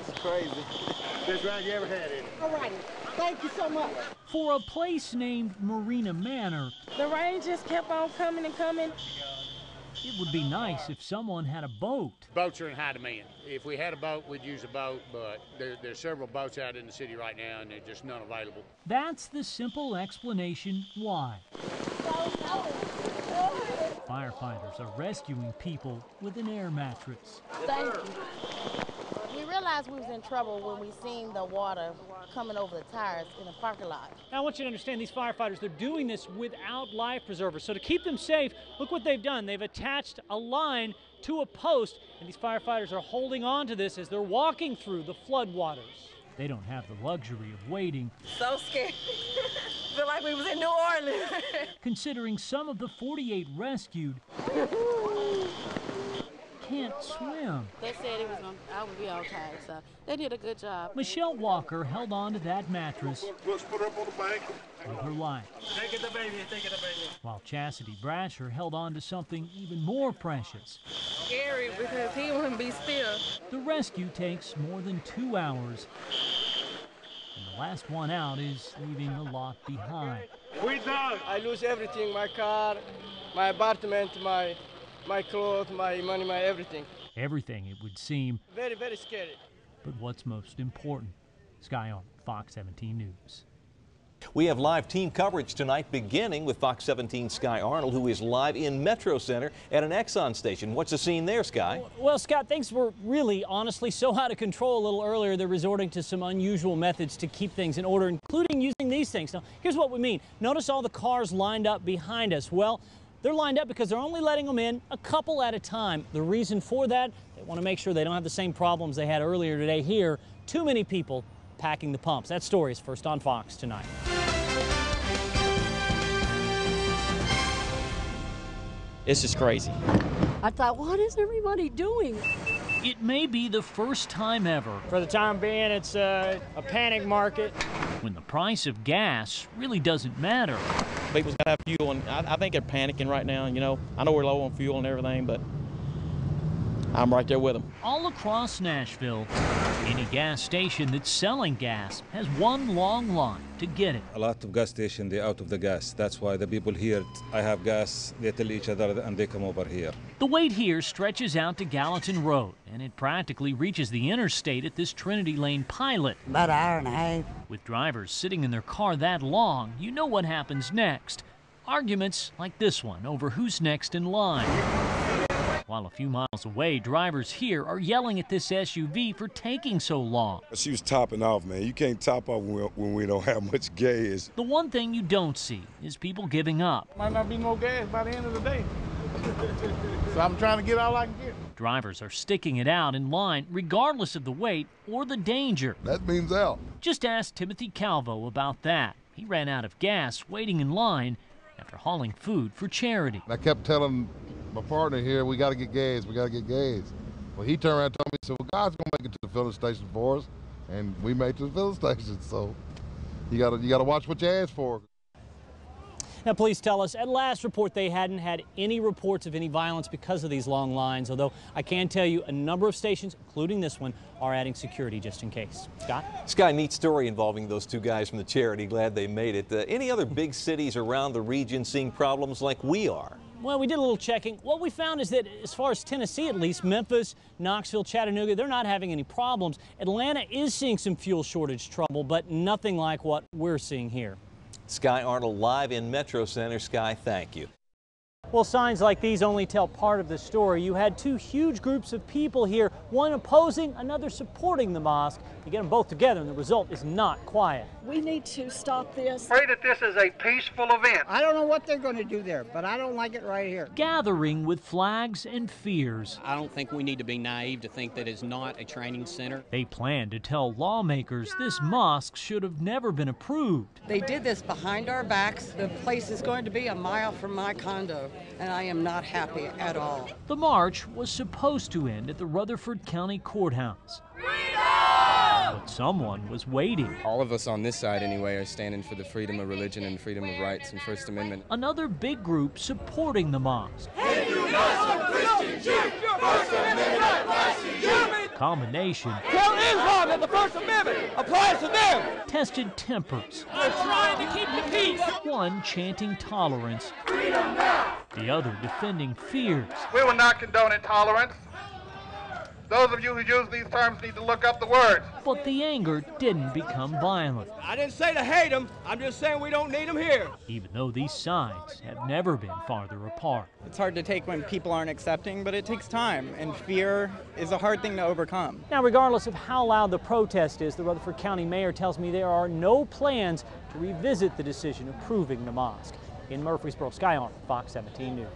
This is crazy. Best ride you ever had in it. All right. Thank you so much. For a place named Marina Manor, the rain just kept on coming and coming. It would be nice if someone had a boat. Boats are in high demand. If we had a boat, we'd use a boat, but there's several boats out in the city right now, and there's just none available. That's the simple explanation why. Firefighters are rescuing people with an air mattress. Thank you. We realized we was in trouble when we seen the water coming over the tires in the parking lot. Now, I want you to understand, these firefighters, they're doing this without life preservers. So to keep them safe, look what they've done. They've attached a line to a post, and these firefighters are holding on to this as they're walking through the floodwaters. They don't have the luxury of waiting. So scared. Feel like we was in New Orleans. Considering some of the 48 rescued can't swim. They said I would be okay, so they did a good job. Michelle Walker held on to that mattress Let's put her up on the bank. with her life. Take it the baby, take it the baby. While Chastity Brasher held on to something even more precious. Scary because he wouldn't be still. The rescue takes more than 2 hours. And the last one out is leaving the lot behind. We done. I lose everything, my car, my apartment, my clothes, my money, my everything. Everything, it would seem. Very, very scary. But what's most important? Sky Arnold, Fox 17 News. We have live team coverage tonight, beginning with Fox 17 Sky Arnold, who is live in Metro Center at an Exxon station. What's the scene there, Sky? Well, Scott, things were really, honestly, so out of control a little earlier. They're resorting to some unusual methods to keep things in order, including using these things. Now, here's what we mean. Notice all the cars lined up behind us. Well, they're lined up because they're only letting them in a couple at a time. The reason for that, they want to make sure they don't have the same problems they had earlier today here. Too many people packing the pumps. That story is first on Fox tonight. It's just crazy. I thought, what is everybody doing? It may be the first time ever. For the time being, it's a panic market. When the price of gas really doesn't matter. People's got to have fuel, and I think they're panicking right now. You know, I know we're low on fuel and everything, but I'm right there with them. All across Nashville, any gas station that's selling gas has one long line to get it. A lot of gas stations, they're out of the gas. That's why the people here, I have gas, they tell each other and they come over here. The wait here stretches out to Gallatin Road, and it practically reaches the interstate at this Trinity Lane pilot. About an hour and a half. With drivers sitting in their car that long, you know what happens next. Arguments like this one over who's next in line. While a few miles away, drivers here are yelling at this SUV for taking so long. She was topping off, man. You can't top off when we don't have much gas. The one thing you don't see is people giving up. Might not be no gas by the end of the day. So I'm trying to get all I can get. Drivers are sticking it out in line regardless of the wait or the danger. That means out. Just ask Timothy Calvo about that. He ran out of gas waiting in line after hauling food for charity. I kept telling my partner here, we got to get gas, we got to get gas. Well, he turned around and told me, so well, God's going to make it to the filling station for us, and we made it to the filling station, so you got to watch what you ask for. Now, police tell us at last report they hadn't had any reports of any violence because of these long lines, although I can tell you a number of stations, including this one, are adding security just in case. Scott? Sky, neat story involving those two guys from the charity. Glad they made it. Any other big cities around the region seeing problems like we are? Well, we did a little checking. What we found is that as far as Tennessee, at least, Memphis, Knoxville, Chattanooga, they're not having any problems. Atlanta is seeing some fuel shortage trouble, but nothing like what we're seeing here. Sky Arnold live in Metro Center. Sky, thank you. Well, signs like these only tell part of the story. You had two huge groups of people here, one opposing, another supporting the mosque. You get them both together and the result is not quiet. We need to stop this. Pray that this is a peaceful event. I don't know what they're going to do there, but I don't like it right here. Gathering with flags and fears. I don't think we need to be naive to think that it's not a training center. They plan to tell lawmakers this mosque should have never been approved. They did this behind our backs. The place is going to be a mile from my condo, and I am not happy at all. The march was supposed to end at the Rutherford County Courthouse. But someone was waiting. All of us on this side, anyway, are standing for the freedom of religion and freedom of rights and First Amendment. Another big group supporting the mosque. combination Tell Islam that the First Amendment applies to them. tested tempers. I'm trying to keep the peace. One chanting tolerance, the other defending fears. We will not condone intolerance. Those of you who use these terms need to look up the words. But the anger didn't become violent, I didn't say to hate them. I'm just saying we don't need them here. even though these sides have never been farther apart. It's hard to take when people aren't accepting, but it takes time, and fear is a hard thing to overcome. Now, regardless of how loud the protest is, the Rutherford County mayor tells me there are no plans to revisit the decision approving the mosque. In Murfreesboro, Sky Arnold, Fox 17 News.